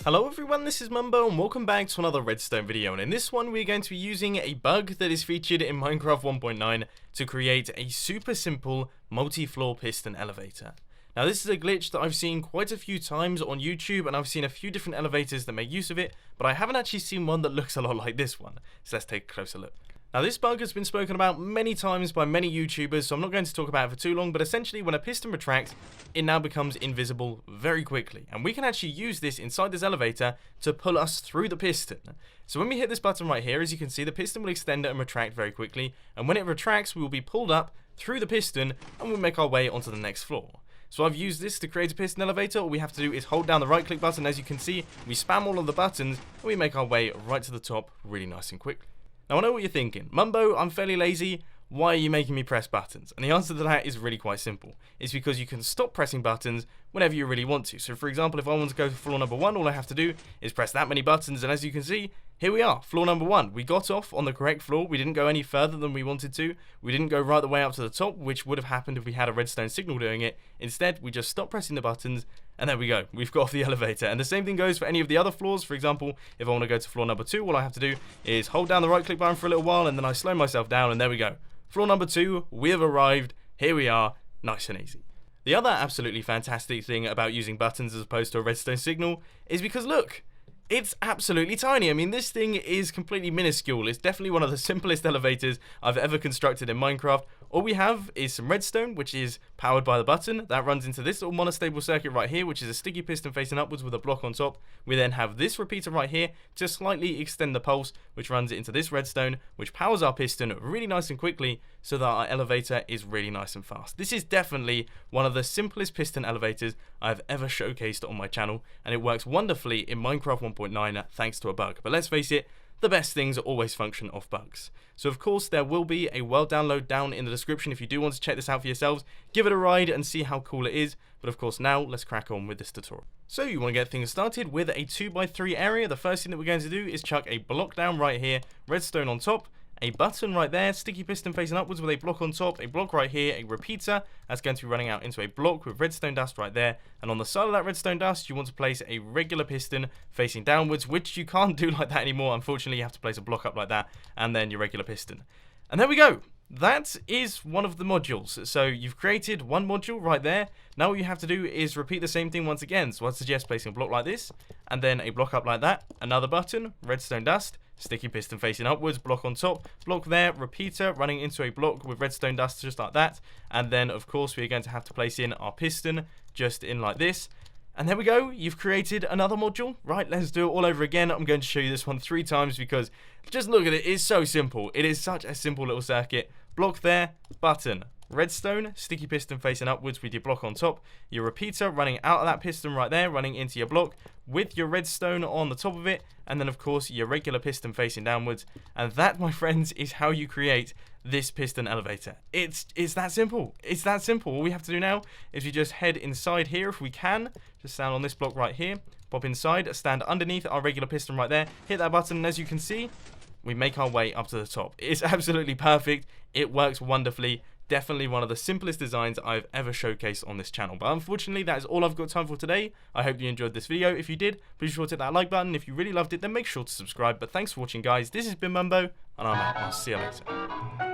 Hello everyone, this is Mumbo and welcome back to another Redstone video, and in this one we're going to be using a bug that is featured in Minecraft 1.9 to create a super simple multi-floor piston elevator. Now this is a glitch that I've seen quite a few times on YouTube, and I've seen a few different elevators that make use of it, but I haven't actually seen one that looks a lot like this one, so let's take a closer look. Now this bug has been spoken about many times by many YouTubers, so I'm not going to talk about it for too long, but essentially when a piston retracts, it now becomes invisible very quickly, and we can actually use this inside this elevator to pull us through the piston. So when we hit this button right here, as you can see, the piston will extend and retract very quickly, and when it retracts, we will be pulled up through the piston, and we'll make our way onto the next floor. So I've used this to create a piston elevator. All we have to do is hold down the right click button. As you can see, we spam all of the buttons, and we make our way right to the top really nice and quickly. Now I know what you're thinking, Mumbo, I'm fairly lazy, why are you making me press buttons? And the answer to that is really quite simple. It's because you can stop pressing buttons whenever you really want to. So for example, if I want to go to floor number 1, all I have to do is press that many buttons, and as you can see, here we are, floor number 1. We got off on the correct floor, we didn't go any further than we wanted to, we didn't go right the way up to the top, which would have happened if we had a redstone signal doing it. Instead, we just stopped pressing the buttons, and there we go, we've got off the elevator. And the same thing goes for any of the other floors. For example, if I want to go to floor number 2, all I have to do is hold down the right click button for a little while, and then I slow myself down, and there we go. Floor number 2, we have arrived, here we are, nice and easy. The other absolutely fantastic thing about using buttons as opposed to a redstone signal is because look, it's absolutely tiny. I mean, this thing is completely minuscule. It's definitely one of the simplest elevators I've ever constructed in Minecraft. All we have is some redstone, which is powered by the button. That runs into this little monostable circuit right here, which is a sticky piston facing upwards with a block on top. We then have this repeater right here to slightly extend the pulse, which runs into this redstone, which powers our piston really nice and quickly so that our elevator is really nice and fast. This is definitely one of the simplest piston elevators I've ever showcased on my channel, and it works wonderfully in Minecraft 1.9 thanks to a bug. But let's face it, the best things always function off bugs. So of course there will be a world download down in the description if you do want to check this out for yourselves. Give it a ride and see how cool it is. But of course now let's crack on with this tutorial. So you want to get things started with a 2x3 area. The first thing that we're going to do is chuck a block down right here, redstone on top, a button right there, sticky piston facing upwards with a block on top, a block right here, a repeater that's going to be running out into a block with redstone dust right there, and on the side of that redstone dust you want to place a regular piston facing downwards, which you can't do like that anymore. Unfortunately, you have to place a block up like that and then your regular piston. And there we go. That is one of the modules. So you've created one module right there. Now what you have to do is repeat the same thing once again. So I'd suggest placing a block like this, and then a block up like that, another button, redstone dust, sticky piston facing upwards, block on top, block there, repeater running into a block with redstone dust just like that, and then of course we're going to have to place in our piston just in like this. And there we go, you've created another module. Right, let's do it all over again. I'm going to show you this one 3 times because just look at it, it's so simple. It is such a simple little circuit. Block there, button, redstone, sticky piston facing upwards with your block on top, your repeater running out of that piston right there, running into your block with your redstone on the top of it, and then of course your regular piston facing downwards. And that, my friends, is how you create this piston elevator. It's that simple. It's that simple. All we have to do now is we just head inside here if we can. Just stand on this block right here, pop inside, stand underneath our regular piston right there, hit that button, and as you can see, we make our way up to the top. It's absolutely perfect. It works wonderfully. Definitely one of the simplest designs I've ever showcased on this channel. But unfortunately, that is all I've got time for today. I hope you enjoyed this video. If you did, please be sure to hit that like button. If you really loved it, then make sure to subscribe. But thanks for watching, guys. This has been Mumbo, and I'm out. I'll see you later.